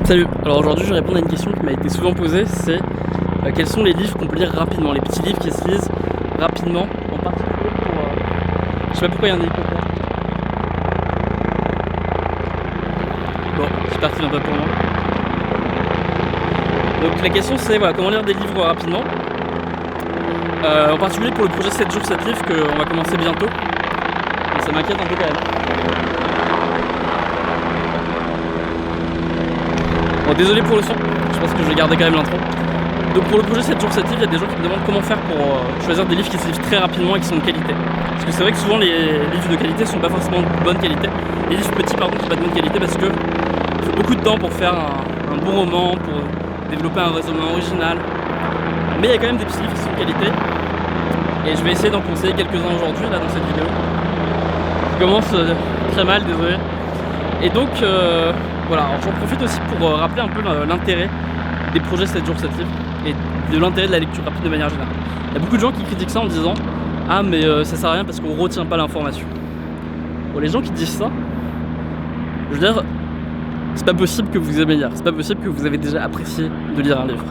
Salut, alors aujourd'hui je vais répondre à une question qui m'a été souvent posée, c'est quels sont les livres qu'on peut lire rapidement, les petits livres qui se lisent rapidement, en particulier pour... je sais pas pourquoi il y a un hélicoptère. Bon, j'espère qu'il vient pas pour moi. Donc la question c'est voilà, comment lire des livres rapidement, en particulier pour le projet 7 jours 7 livres qu'on va commencer bientôt, et ça m'inquiète un peu quand même. Bon, désolé pour le son, je pense que je vais garder quand même l'intro. Donc pour le projet 7 jours 7 livres, il y a des gens qui me demandent comment faire pour choisir des livres qui se livrent très rapidement et qui sont de qualité. Parce que c'est vrai que souvent les livres de qualité sont pas forcément de bonne qualité. Les livres petits par contre sont pas de bonne qualité parce que il faut beaucoup de temps pour faire un bon roman, pour développer un raisonnement original. Mais il y a quand même des petits livres qui sont de qualité. Et je vais essayer d'en conseiller quelques-uns aujourd'hui là dans cette vidéo. Je commence très mal, désolé. Et donc voilà, j'en profite aussi pour rappeler un peu l'intérêt des projets 7 jours 7 livres et de l'intérêt de la lecture rapide de manière générale. Il y a beaucoup de gens qui critiquent ça en disant « Ah mais ça sert à rien parce qu'on retient pas l'information ». Bon, les gens qui disent ça, je veux dire, c'est pas possible que vous aimez lire, c'est pas possible que vous avez déjà apprécié de lire un livre.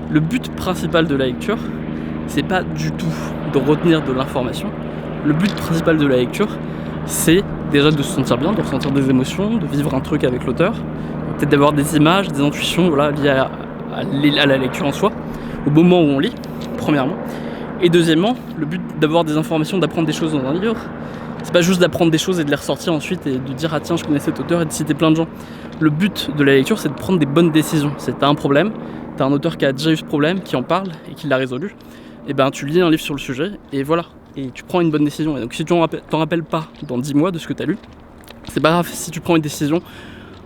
Le but principal de la lecture, c'est pas du tout de retenir de l'information. Le but principal de la lecture, c'est déjà de se sentir bien, de ressentir des émotions, de vivre un truc avec l'auteur, peut-être d'avoir des images, des intuitions voilà, liées à la lecture en soi, au moment où on lit, premièrement. Et deuxièmement, le but d'avoir des informations, d'apprendre des choses dans un livre, c'est pas juste d'apprendre des choses et de les ressortir ensuite et de dire ah tiens je connais cet auteur et de citer plein de gens. Le but de la lecture c'est de prendre des bonnes décisions. C'est t'as un problème, t'as un auteur qui a déjà eu ce problème, qui en parle et qui l'a résolu, et ben tu lis un livre sur le sujet et voilà. Et tu prends une bonne décision. Et donc si tu t'en rappelles pas dans 10 mois de ce que tu as lu, c'est pas grave si tu prends une décision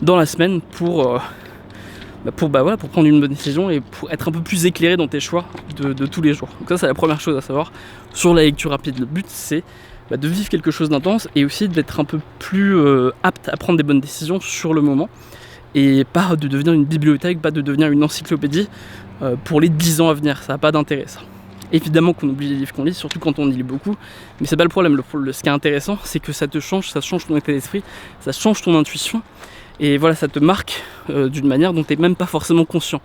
dans la semaine pour prendre une bonne décision et pour être un peu plus éclairé dans tes choix de tous les jours. Donc ça c'est la première chose à savoir sur la lecture rapide. Le but c'est de vivre quelque chose d'intense et aussi d'être un peu plus apte à prendre des bonnes décisions sur le moment et pas de devenir une bibliothèque, pas de devenir une encyclopédie pour les 10 ans à venir. Ça n'a pas d'intérêt ça. Évidemment qu'on oublie les livres qu'on lit, surtout quand on y lit beaucoup, mais c'est pas le problème. Ce qui est intéressant, c'est que ça te change, ça change ton état d'esprit, ça change ton intuition, et voilà, ça te marque d'une manière dont tu n'es même pas forcément conscient.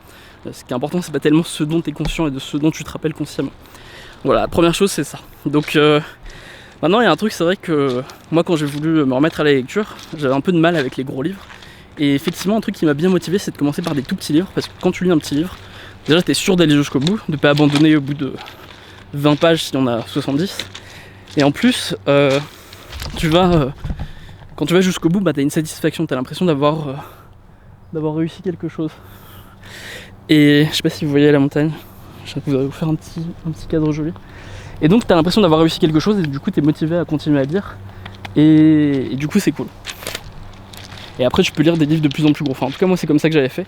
Ce qui est important, c'est pas tellement ce dont tu es conscient et de ce dont tu te rappelles consciemment. Voilà, la première chose, c'est ça. Donc maintenant, il y a un truc, c'est vrai que moi, quand j'ai voulu me remettre à la lecture, j'avais un peu de mal avec les gros livres, et effectivement, un truc qui m'a bien motivé, c'est de commencer par des tout petits livres, parce que quand tu lis un petit livre, déjà t'es sûr d'aller jusqu'au bout, de pas abandonner au bout de 20 pages si on a 70. Et en plus, quand tu vas jusqu'au bout, t'as une satisfaction, t'as l'impression d'avoir réussi quelque chose. Et je sais pas si vous voyez la montagne, je vais vous faire un petit cadre joli. Et donc t'as l'impression d'avoir réussi quelque chose et du coup t'es motivé à continuer à lire. Et du coup c'est cool. Et après tu peux lire des livres de plus en plus gros. Enfin en tout cas moi c'est comme ça que j'avais fait.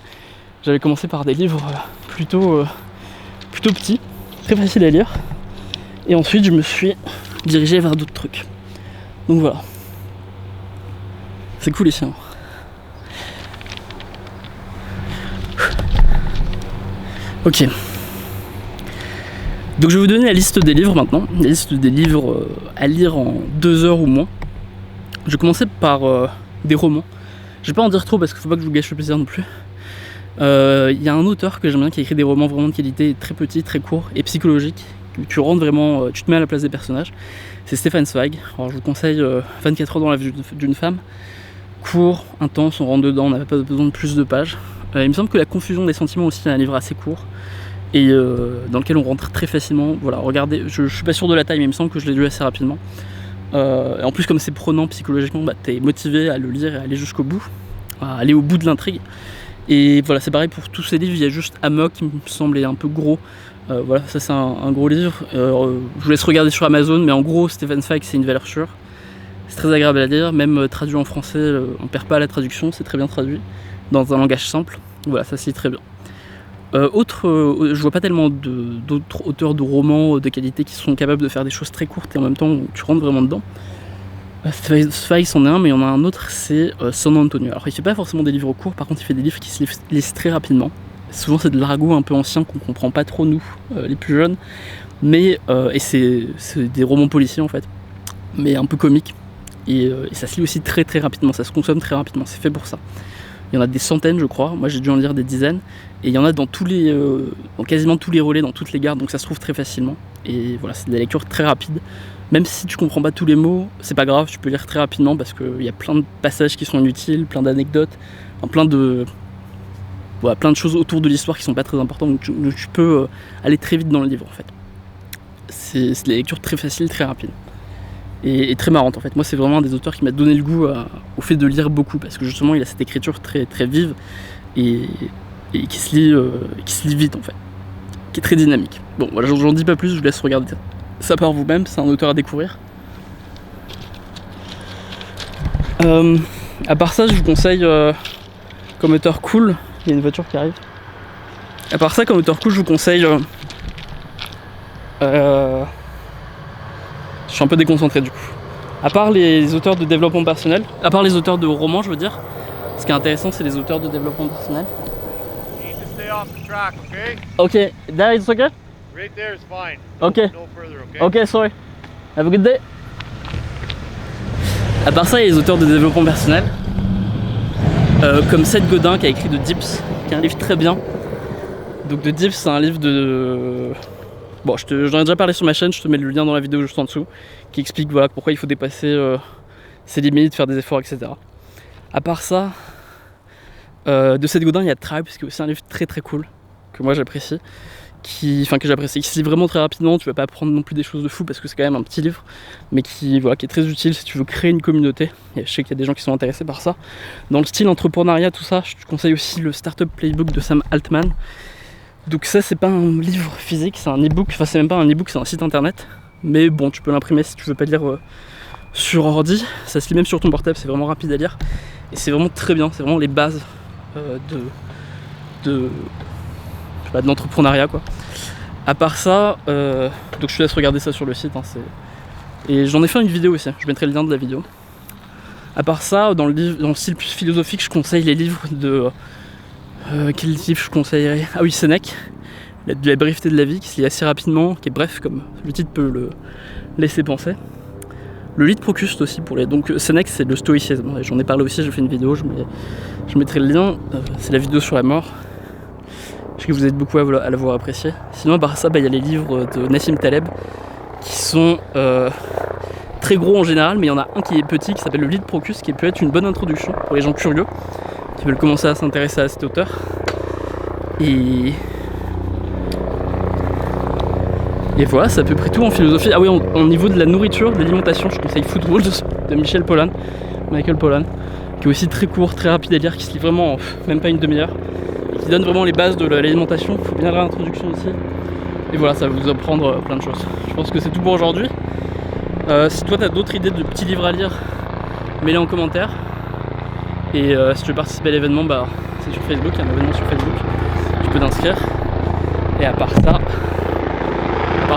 J'avais commencé par des livres plutôt petits, très faciles à lire. Et ensuite je me suis dirigé vers d'autres trucs. Donc voilà. C'est cool ici. Hein. Ok. Donc je vais vous donner la liste des livres maintenant. La liste des livres à lire en 2 heures ou moins. Je vais commencer par des romans. Je vais pas en dire trop parce qu'il faut pas que je vous gâche le plaisir non plus. Y a un auteur que j'aime bien qui a écrit des romans vraiment de qualité, très petits, très courts et psychologiques. Tu rentres vraiment, tu te mets à la place des personnages. C'est Stefan Zweig. Alors je vous conseille 24 heures dans la vie d'une femme. Court, intense, on rentre dedans, on n'avait pas besoin de plus de pages. Il me semble que La confusion des sentiments aussi est un livre assez court et dans lequel on rentre très facilement. Voilà, regardez, je suis pas sûr de la taille mais il me semble que je l'ai lu assez rapidement. Et en plus comme c'est prenant psychologiquement, t'es motivé à le lire et à aller jusqu'au bout, à aller au bout de l'intrigue. Et voilà, c'est pareil pour tous ces livres, il y a juste Amok qui me semble un peu gros. Voilà, ça c'est un gros livre. Je vous laisse regarder sur Amazon, mais en gros, Stefan Zweig c'est une valeur sûre. C'est très agréable à lire, même traduit en français, on perd pas à la traduction, c'est très bien traduit, dans un langage simple. Voilà, ça c'est très bien. Je vois pas tellement d'autres auteurs de romans de qualité qui sont capables de faire des choses très courtes et en même temps où tu rentres vraiment dedans. Zweig c'en est un, mais il y en a un autre, c'est San Antonio. Alors il fait pas forcément des livres courts, par contre il fait des livres qui se lisent très rapidement. Souvent c'est de l'argot un peu ancien qu'on comprend pas trop nous, les plus jeunes, mais et c'est des romans policiers en fait, mais un peu comiques. Et ça se lit aussi très très rapidement, ça se consomme très rapidement, c'est fait pour ça. Il y en a des centaines, je crois. Moi, j'ai dû en lire des dizaines. Et il y en a dans dans quasiment tous les relais, dans toutes les gares, donc ça se trouve très facilement. Et voilà, c'est de la lecture très rapide. Même si tu comprends pas tous les mots, c'est pas grave, tu peux lire très rapidement parce qu'il y a plein de passages qui sont inutiles, plein d'anecdotes, enfin, plein de choses autour de l'histoire qui sont pas très importantes. Donc tu peux aller très vite dans le livre en fait. C'est de la lecture très facile, très rapide. Et très marrante en fait. Moi, c'est vraiment un des auteurs qui m'a donné le goût au fait de lire beaucoup parce que justement, il a cette écriture très, très vive et qui se lit vite en fait, qui est très dynamique. Bon, voilà, j'en dis pas plus, je vous laisse regarder ça par vous-même. C'est un auteur à découvrir. À part ça, je vous conseille comme auteur cool. Il y a une voiture qui arrive. À part ça, comme auteur cool, je vous conseille. Je suis un peu déconcentré du coup. À part les auteurs de développement personnel, à part les auteurs de romans, je veux dire, ce qui est intéressant, c'est les auteurs de développement personnel. Ok, there it's okay? Right there is fine. Ok. No further, okay? Ok, sorry. Have a good day. À part ça, il y a les auteurs de développement personnel, comme Seth Godin qui a écrit de Dips, qui est un livre très bien. Donc de Dips, c'est un livre de... Bon, j'en ai déjà parlé sur ma chaîne, je te mets le lien dans la vidéo juste en dessous, qui explique voilà, pourquoi il faut dépasser ses limites, faire des efforts, etc. À part ça, de Seth Godin, il y a Tribe, qui est aussi un livre très très cool, que moi j'apprécie, qui se lit vraiment très rapidement. Tu vas pas apprendre non plus des choses de fou parce que c'est quand même un petit livre, mais qui est très utile si tu veux créer une communauté. Et je sais qu'il y a des gens qui sont intéressés par ça. Dans le style entrepreneuriat, tout ça, je te conseille aussi le Startup Playbook de Sam Altman. Donc ça, c'est pas un livre physique, c'est un e-book. Enfin, c'est même pas un e-book, c'est un site internet. Mais bon, tu peux l'imprimer si tu veux pas lire sur ordi. Ça se lit même sur ton portable, c'est vraiment rapide à lire. Et c'est vraiment très bien, c'est vraiment les bases de l'entrepreneuriat quoi. À part ça, donc je te laisse regarder ça sur le site, hein, et j'en ai fait une vidéo aussi, je mettrai le lien de la vidéo. À part ça, dans le style plus philosophique, je conseille les livres de... quel livre je conseillerais? Ah oui, Sénèque, de la brièveté de la vie, qui se lit assez rapidement, qui est bref, comme le titre peut le laisser penser. Le lit de Procuste aussi, donc Sénèque, c'est le stoïcisme, j'en ai parlé aussi, j'ai fait une vidéo, je mettrai le lien, c'est la vidéo sur la mort. Je sais que vous êtes beaucoup à l'avoir apprécié. Sinon, à part ça, il y a les livres de Nassim Taleb qui sont très gros en général, mais il y en a un qui est petit qui s'appelle Le lit de Procuste, qui peut être une bonne introduction pour les gens curieux qui veulent commencer à s'intéresser à cet auteur. Et voilà, c'est à peu près tout en philosophie. Ah oui, au niveau de la nourriture, de l'alimentation, je conseille Food Rules de Michael Pollan, qui est aussi très court, très rapide à lire, qui se lit vraiment en même pas une demi-heure, et qui donne vraiment les bases de l'alimentation. Il faut bien lire l'introduction aussi. Et voilà, ça va vous apprendre plein de choses. Je pense que c'est tout pour aujourd'hui. Si toi tu as d'autres idées de petits livres à lire, mets-les en commentaire. Et si tu veux participer à l'événement, c'est sur Facebook, il y a un événement sur Facebook, tu peux t'inscrire. Et à part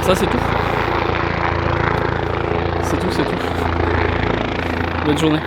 ça, c'est tout. C'est tout. Bonne journée.